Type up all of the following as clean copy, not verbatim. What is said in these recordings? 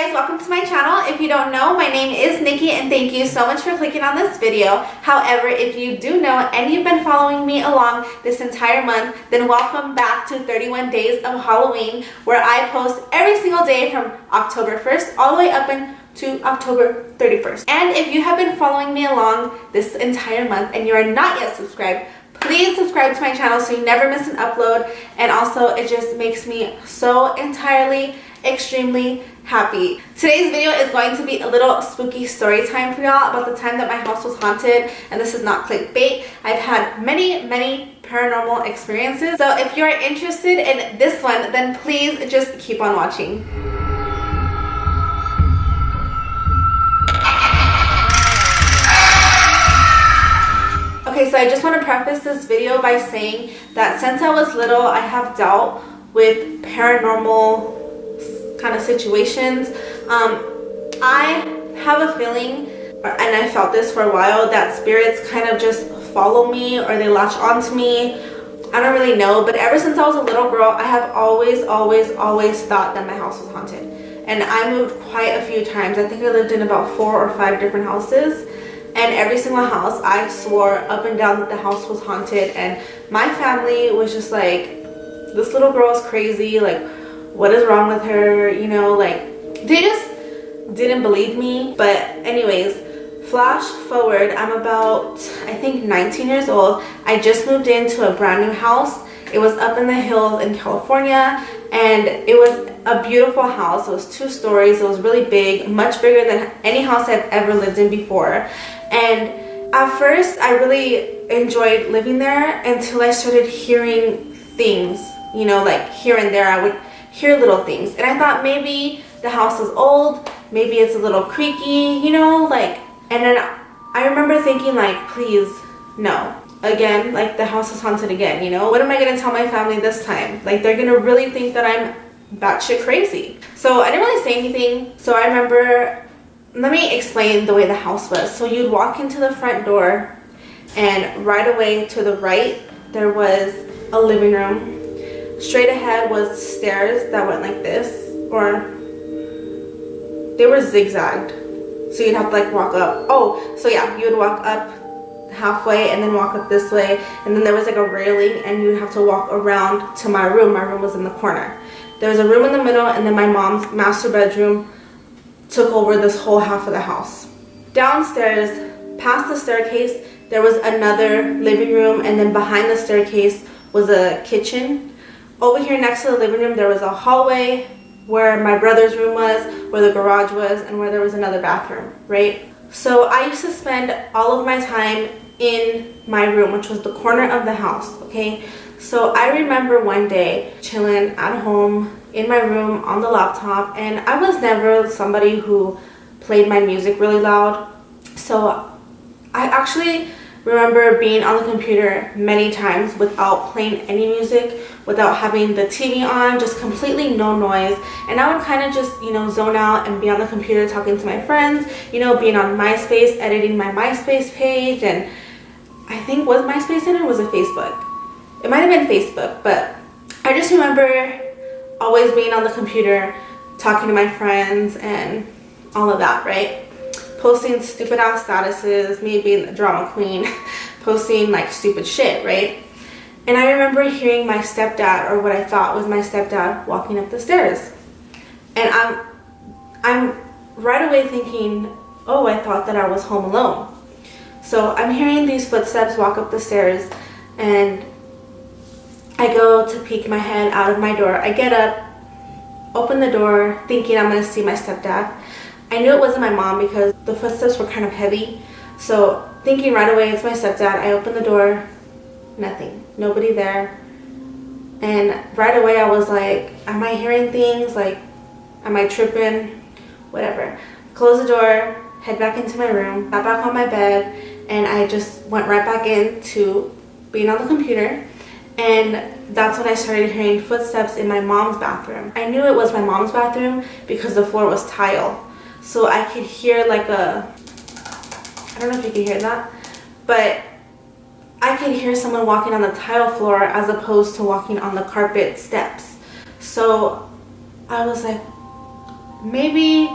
guys, welcome to my channel. If you don't know, my name is Nikki and thank you so much for clicking on this video. However, if you do know and you've been following me along this entire month, then welcome back to 31 Days of Halloween, where I post every single day from October 1st all the way up to October 31st. And if you have been following me along this entire month and you are not yet subscribed, please subscribe to my channel so you never miss an upload. And also, it just makes me so entirely, extremely happy. Today's video is going to be a little spooky story time for y'all about the time that my house was haunted. And this is not clickbait. I've had many paranormal experiences. So if you're interested in this one, then please just keep on watching. Okay, so I just want to preface this video by saying that since I was little, I have dealt with paranormal kind of situations. I have a feeling, and I felt this for a while, that spirits kind of just follow me or they latch onto me. I don't really know, but ever since I was a little girl, I have always thought that my house was haunted. And I moved quite a few times. I think I lived in about 4 or 5 different houses. And every single house, I swore up and down that the house was haunted. And my family was just like, this little girl is crazy. Like, what is wrong with her? You know, like, they just didn't believe me. But anyways, flash forward, I'm about, I think, 19 years old. I just moved into a brand new house. It was up in the hills in California. And it was a beautiful house. It was 2 stories. It was really big, much bigger than any house I've ever lived in before. And at first, I really enjoyed living there until I started hearing things, you know, like here and there. I would hear little things. And I thought maybe the house is old, maybe it's a little creaky, you know, like, and then I remember thinking, like, please, no. Again, like, the house is haunted again, you know? What am I going to tell my family this time? Like, they're going to really think that I'm batshit crazy. So I didn't really say anything. So I remember, let me explain the way the house was. So you'd walk into the front door, and right away to the right, there was a living room. Straight ahead was stairs that went like this, or they were zigzagged. So you'd have to like walk up. Oh, so yeah, you would walk up halfway and then walk up this way. And then there was like a railing and you would have to walk around to my room. My room was in the corner. There was a room in the middle, and then my mom's master bedroom took over this whole half of the house. Downstairs, past the staircase, there was another living room, and then behind the staircase was a kitchen. Over here next to the living room, there was a hallway where my brother's room was, where the garage was, and where there was another bathroom, right? So I used to spend all of my time in my room, which was the corner of the house, okay? So I remember one day chilling at home in my room on the laptop, and I was never somebody who played my music really loud. So I actually remember being on the computer many times without playing any music, without having the TV on, just completely no noise. And I would kind of just, you know, zone out and be on the computer talking to my friends, you know, being on MySpace, editing my MySpace page. And I think, was MySpace in it or was it Facebook? It might have been Facebook, but I just remember always being on the computer, talking to my friends and all of that, right? Posting stupid ass statuses, me being the drama queen, posting like stupid shit, right? And I remember hearing my stepdad, or what I thought was my stepdad, walking up the stairs. And I'm right away thinking, oh, I thought that I was home alone. So I'm hearing these footsteps walk up the stairs, and I go to peek my head out of my door. I get up, open the door, thinking I'm gonna see my stepdad. I knew it wasn't my mom because the footsteps were kind of heavy. So thinking right away it's my stepdad, I open the door, nothing, nobody there. And right away I was like, am I hearing things? Like, am I tripping? Whatever. Close the door, head back into my room, got back on my bed, and I just went right back into being on the computer. And that's when I started hearing footsteps in my mom's bathroom. I knew it was my mom's bathroom because the floor was tile. So I could hear like a, I don't know if you can hear that, but I could hear someone walking on the tile floor as opposed to walking on the carpet steps. So I was like, maybe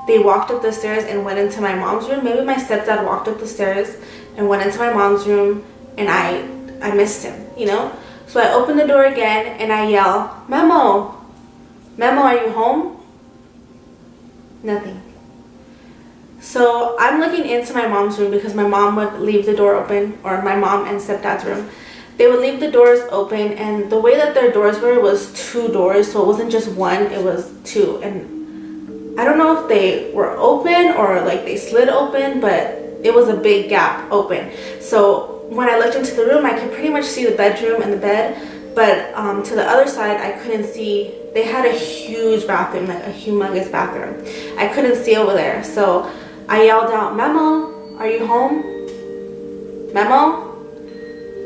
they walked up the stairs and went into my mom's room. Maybe my stepdad walked up the stairs and went into my mom's room, and I missed him, you know? So I open the door again and I yell, Memo! Memo, are you home? Nothing. So I'm looking into my mom's room because my mom would leave the door open, or my mom and stepdad's room. They would leave the doors open, and the way that their doors were was 2 doors, so it wasn't just one, it was 2. And I don't know if they were open or like they slid open, but it was a big gap open. So when I looked into the room, I could pretty much see the bedroom and the bed, but to the other side, I couldn't see. They had a huge bathroom, like a humongous bathroom. I couldn't see over there, so I yelled out, Memo, are you home? Memo?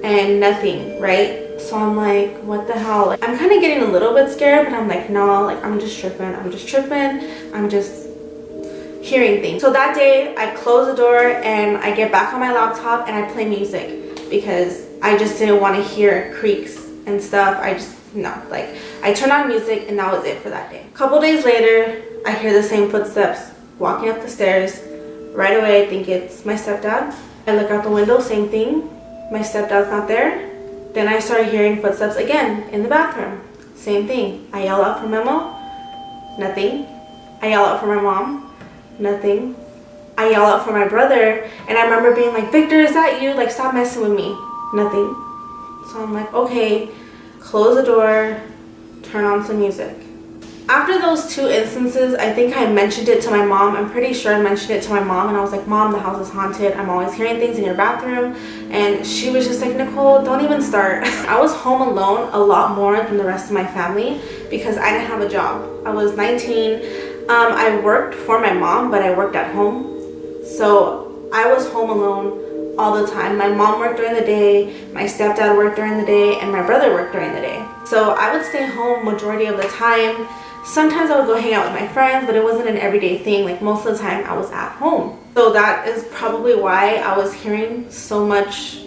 And nothing, right? So I'm like, what the hell? Like, I'm kind of getting a little bit scared, but I'm like, no, like I'm just tripping. I'm just hearing things. So that day I close the door and I get back on my laptop and I play music because I just didn't want to hear creaks and stuff. I turned on music and that was it for that day. A couple days later, I hear the same footsteps walking up the stairs. Right away, I think it's my stepdad. I look out the window, same thing. My stepdad's not there. Then I started hearing footsteps again in the bathroom. Same thing. I yell out for Memo. Nothing. I yell out for my mom. Nothing. I yell out for my brother. And I remember being like, Victor, is that you? Like, stop messing with me. Nothing. So I'm like, okay. Close the door. Turn on some music. After those 2 instances, I think I mentioned it to my mom. I'm pretty sure I mentioned it to my mom, and I was like, Mom, the house is haunted. I'm always hearing things in your bathroom. And she was just like, Nicole, don't even start. I was home alone a lot more than the rest of my family because I didn't have a job. I was 19. I worked for my mom, but I worked at home. So I was home alone all the time. My mom worked during the day, my stepdad worked during the day, and my brother worked during the day. So I would stay home majority of the time. Sometimes I would go hang out with my friends, but it wasn't an everyday thing. Like most of the time I was at home. So that is probably why I was hearing so much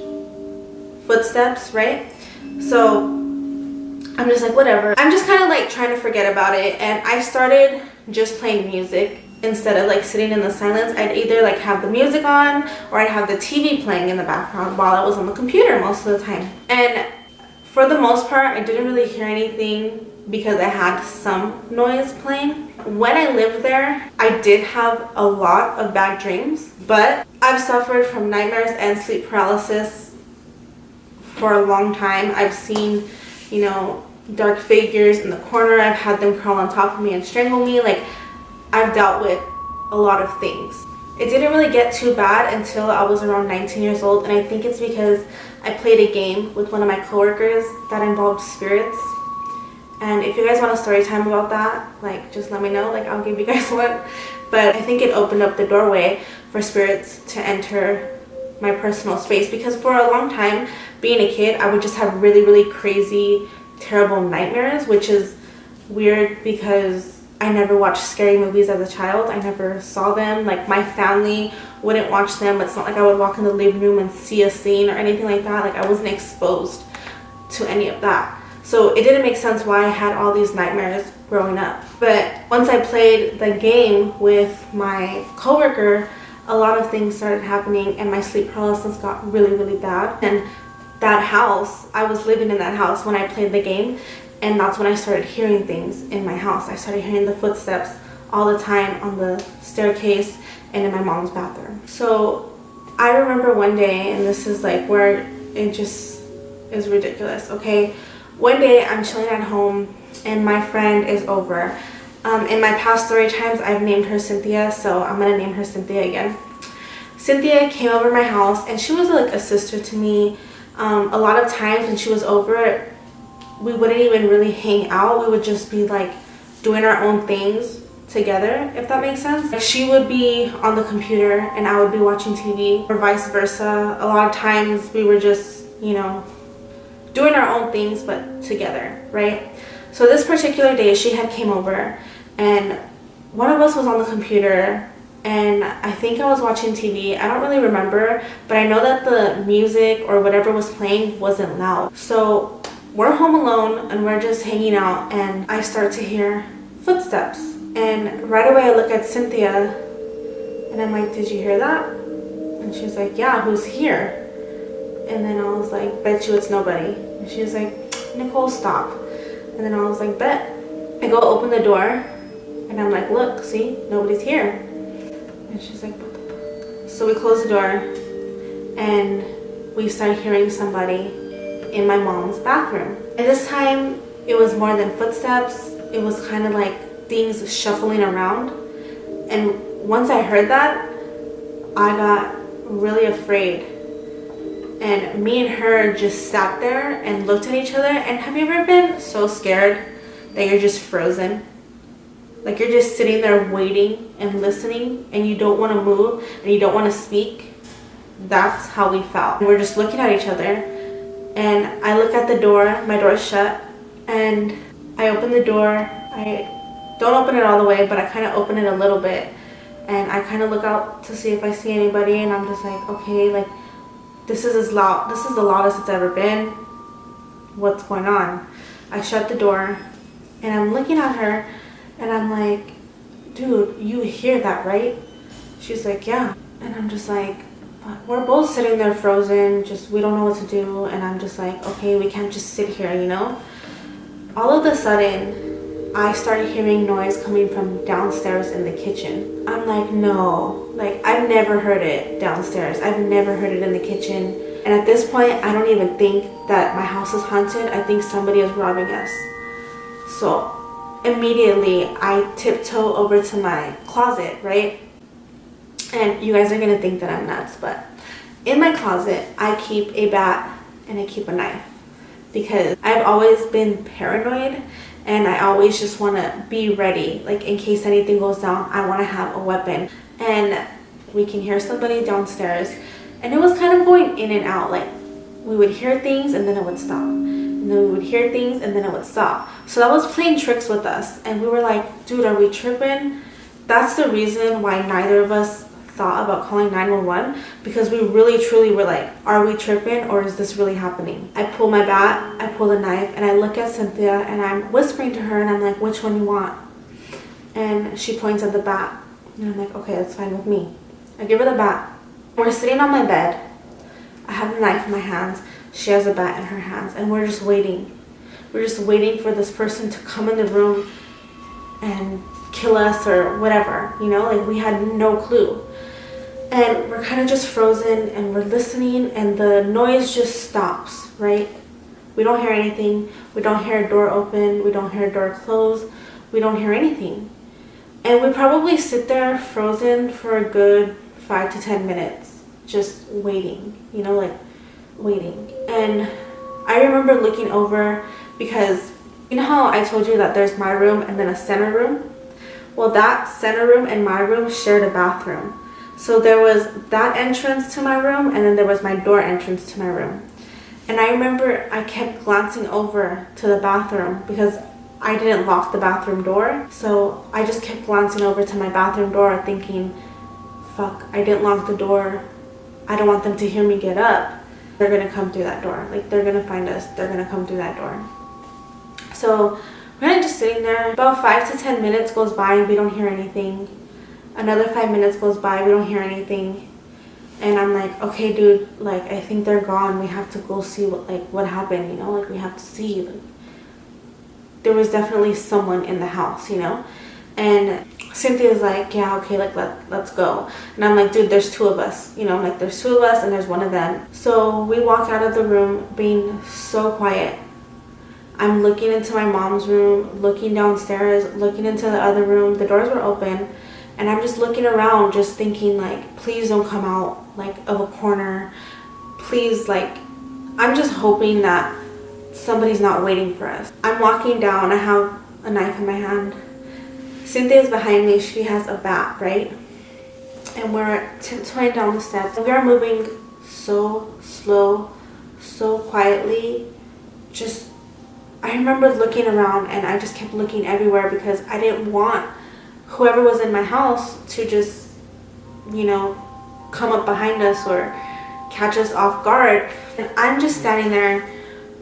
footsteps, right? So I'm just like, whatever. I'm just kind of like trying to forget about it. And I started just playing music instead of like sitting in the silence. I'd either like have the music on or I'd have the TV playing in the background while I was on the computer most of the time. And for the most part, I didn't really hear anything because I had some noise playing. When I lived there, I did have a lot of bad dreams, but I've suffered from nightmares and sleep paralysis for a long time. I've seen, you know, dark figures in the corner. I've had them crawl on top of me and strangle me. Like, I've dealt with a lot of things. It didn't really get too bad until I was around 19 years old, and I think it's because I played a game with one of my coworkers that involved spirits. And if you guys want a story time about that, like, just let me know. Like, I'll give you guys one. But I think it opened up the doorway for spirits to enter my personal space, because for a long time, being a kid, I would just have really, really crazy, terrible nightmares, which is weird because I never watched scary movies as a child. I never saw them. Like, my family wouldn't watch them. It's not like I would walk in the living room and see a scene or anything like that. Like, I wasn't exposed to any of that. So it didn't make sense why I had all these nightmares growing up. But once I played the game with my coworker, a lot of things started happening and my sleep paralysis got really, really bad. And that house, I was living in that house when I played the game, and that's when I started hearing things in my house. I started hearing the footsteps all the time on the staircase and in my mom's bathroom. So I remember one day, and this is like where it just is ridiculous, okay? One day I'm chilling at home and my friend is over. In my past story times, I've named her Cynthia, so I'm gonna name her Cynthia again. Cynthia came over my house and she was like a sister to me. A lot of times when she was over, we wouldn't even really hang out. We would just be like doing our own things together, if that makes sense. Like, she would be on the computer and I would be watching TV, or vice versa. A lot of times we were just, you know, doing our own things but together, right? So this particular day she had came over and one of us was on the computer and I think I was watching TV. I don't really remember, but I know that the music or whatever was playing wasn't loud. So we're home alone and we're just hanging out and I start to hear footsteps. And right away I look at Cynthia and I'm like, did you hear that? And she's like, yeah, who's here? And then I was like, bet you it's nobody. And she was like, Nicole, stop. And then I was like, bet. I go open the door and I'm like, look, see, nobody's here. And she's like, what the fuck? So we close the door and we start hearing somebody in my mom's bathroom. And this time it was more than footsteps. It was kind of like things shuffling around. And once I heard that, I got really afraid. And me and her just sat there and looked at each other. And have you ever been so scared that you're just frozen? Like you're just sitting there waiting and listening and you don't want to move and you don't want to speak? That's how we felt. We're just looking at each other and I look at the door, my door's shut, and I open the door. I don't open it all the way, but I kind of open it a little bit and I kind of look out to see if I see anybody, and I'm just like, okay, like this is the loudest it's ever been. What's going on? I shut the door and I'm looking at her and I'm like, dude, you hear that, right? She's like, yeah. And I'm just like, we're both sitting there frozen, just we don't know what to do. And I'm just like, okay, we can't just sit here, you know? All of a sudden, I started hearing noise coming from downstairs in the kitchen. I'm like, no, like I've never heard it downstairs. I've never heard it in the kitchen. And at this point, I don't even think that my house is haunted. I think somebody is robbing us. So immediately I tiptoe over to my closet, right? And you guys are gonna think that I'm nuts, but in my closet I keep a bat and I keep a knife because I've always been paranoid and I always just want to be ready, like in case anything goes down. I want to have a weapon. And we can hear somebody downstairs and it was kind of going in and out, like we would hear things and then it would stop. And then we would hear things and then it would stop. So that was playing tricks with us. And we were like, dude, are we tripping? That's the reason why neither of us thought about calling 911, because we really truly were like, are we tripping or is this really happening? I pull my bat, I pull the knife, and I look at Cynthia and I'm whispering to her and I'm like, which one you want? And she points at the bat. And I'm like, okay, that's fine with me. I give her the bat. We're sitting on my bed. I have the knife in my hands. She has a bat in her hands, and we're just waiting. We're just waiting for this person to come in the room and kill us or whatever, you know, like we had no clue. And we're kind of just frozen and we're listening and the noise just stops, right? We don't hear anything. We don't hear a door open. We don't hear a door close. We don't hear anything. And we probably sit there frozen for a good 5 to 10 minutes, just waiting, you know, like waiting. And I remember looking over because you know how I told you that there's my room and then a center room? Well, that center room and my room shared a bathroom. So there was that entrance to my room and then there was my door entrance to my room. And I remember I kept glancing over to the bathroom because I didn't lock the bathroom door. So I just kept glancing over to my bathroom door thinking, fuck, I didn't lock the door. I don't want them to hear me get up. They're gonna come through that door. Like they're gonna find us. They're gonna come through that door. So we're kind of just sitting there. About 5 to 10 minutes goes by and we don't hear anything. Another 5 minutes goes by, we don't hear anything. And I'm like, okay, dude, like I think they're gone. We have to go see what happened, you know, like we have to see. Like, there was definitely someone in the house, you know. And Cynthia's like, yeah, okay, like let's go. And I'm like, dude, there's 2 of us, you know, I'm like there's 2 of us and there's one of them. So we walk out of the room being so quiet. I'm looking into my mom's room, looking downstairs, looking into the other room. The doors were open. And I'm just looking around, just thinking like, please don't come out like of a corner. Please, like, I'm just hoping that somebody's not waiting for us. I'm walking down, I have a knife in my hand. Cynthia's behind me, she has a bat, right? And we're tiptoeing down the steps. We are moving so slow, so quietly. Just, I remember looking around and I just kept looking everywhere because I didn't want whoever was in my house to just, you know, come up behind us or catch us off guard. And I'm just standing there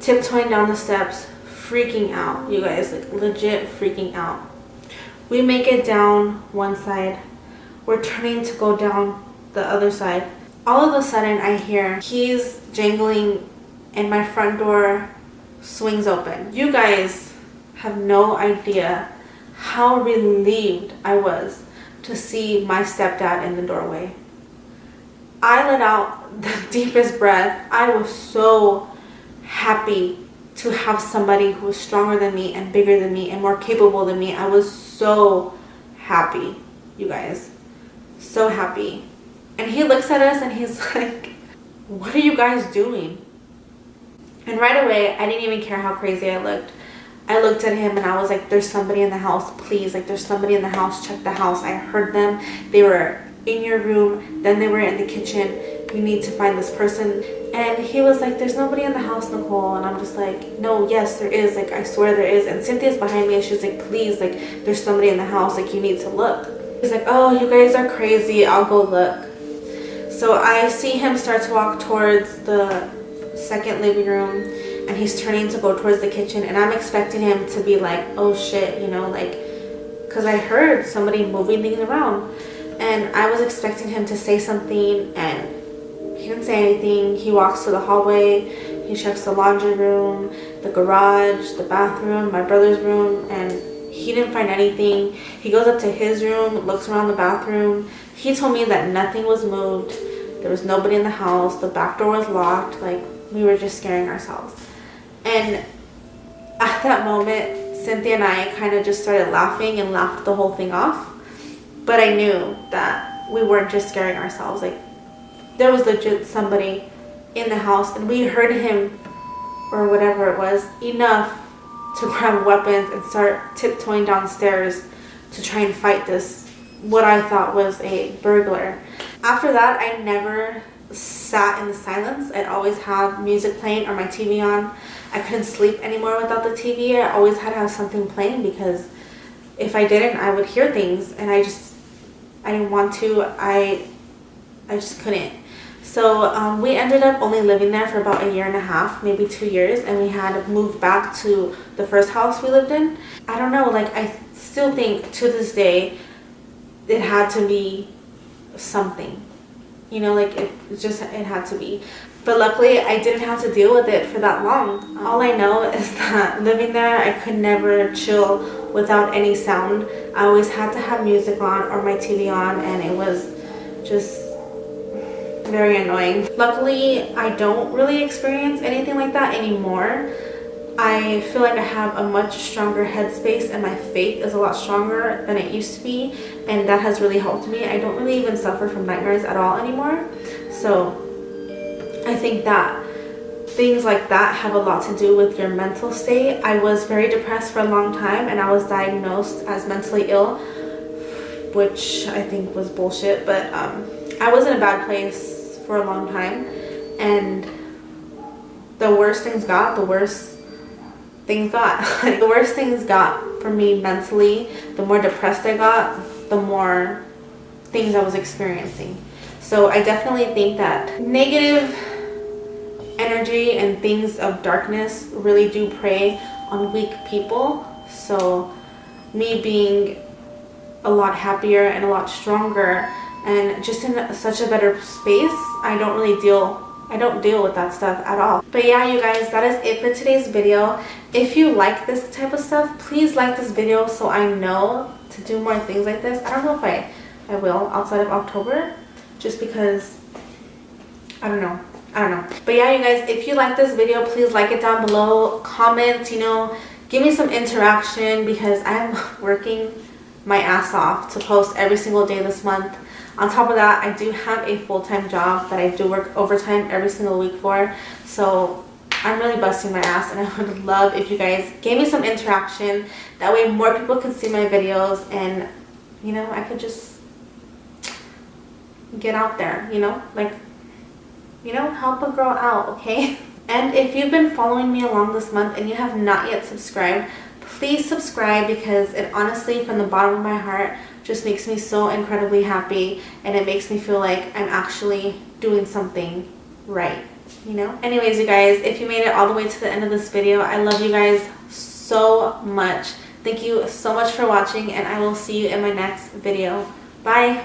tiptoeing down the steps, freaking out, you guys, like legit freaking out. We make it down one side. We're turning to go down the other side. All of a sudden, I hear keys jangling and my front door swings open. You guys have no idea how relieved I was to see my stepdad in the doorway. I let out the deepest breath. I was so happy to have somebody who was stronger than me and bigger than me and more capable than me. I was so happy, you guys. So happy. And he looks at us and he's like, "What are you guys doing?" And right away, I didn't even care how crazy I looked. I looked at him and I was like, "There's somebody in the house, please. Like, there's somebody in the house. Check the house. I heard them. They were in your room. Then they were in the kitchen. You need to find this person." And he was like, "There's nobody in the house, Nicole." And I'm just like, "No, yes, there is. Like, I swear there is." And Cynthia's behind me and she's like, "Please, like, there's somebody in the house. Like, you need to look." He's like, "Oh, you guys are crazy. I'll go look." So I see him start to walk towards the second living room and he's turning to go towards the kitchen, and I'm expecting him to be like, "Oh shit," you know, like, because I heard somebody moving things around, and I was expecting him to say something, and he didn't say anything. He walks to the hallway, he checks the laundry room, the garage, the bathroom, my brother's room, and he didn't find anything. He goes up to his room, looks around the bathroom. He told me that nothing was moved. There was nobody in the house. The back door was locked. Like, we were just scaring ourselves. And at that moment, Cynthia and I kind of just started laughing and laughed the whole thing off. But I knew that we weren't just scaring ourselves. Like, there was legit somebody in the house, and we heard him, or whatever it was, enough to grab weapons and start tiptoeing downstairs to try and fight this, what I thought was a burglar. After that, I never sat in the silence. I'd always have music playing or my TV on. I couldn't sleep anymore without the TV. I always had to have something playing, because if I didn't, I would hear things, and I didn't want to. I just couldn't. So we ended up only living there for about 1.5 years, maybe 2 years, and we had moved back to the first house we lived in. I don't know, like, I still think to this day it had to be something, you know, like it had to be. But luckily I didn't have to deal with it for that long. All I know is that living there, I could never chill without any sound. I always had to have music on or my TV on, and it was just very annoying. Luckily, I don't really experience anything like that anymore. I feel like I have a much stronger headspace, and my faith is a lot stronger than it used to be, and that has really helped me. I don't really even suffer from nightmares at all anymore. So I think that things like that have a lot to do with your mental state. I was very depressed for a long time, and I was diagnosed as mentally ill, which I think was bullshit, but I was in a bad place for a long time, and the worse things got, the worse things got. The worse things got for me mentally, the more depressed I got, the more things I was experiencing. So I definitely think that negative energy and things of darkness really do prey on weak people. So me being a lot happier and a lot stronger and just in such a better space, I don't deal with that stuff at all. But yeah, you guys, that is it for today's video. If you like this type of stuff, please like this video so I know to do more things like this. I don't know if I will outside of October, just because I don't know. But yeah, you guys, if you like this video, please like it down below, comment, you know, give me some interaction, because I'm working my ass off to post every single day this month. On top of that, I do have a full-time job that I do work overtime every single week for. So I'm really busting my ass, and I would love if you guys gave me some interaction. That way more people can see my videos, and, you know, I could just get out there, you know, like, you know, help a girl out, okay? And if you've been following me along this month and you have not yet subscribed, please subscribe, because it honestly, from the bottom of my heart, just makes me so incredibly happy, and it makes me feel like I'm actually doing something right, you know? Anyways, you guys, if you made it all the way to the end of this video, I love you guys so much. Thank you so much for watching, and I will see you in my next video. Bye!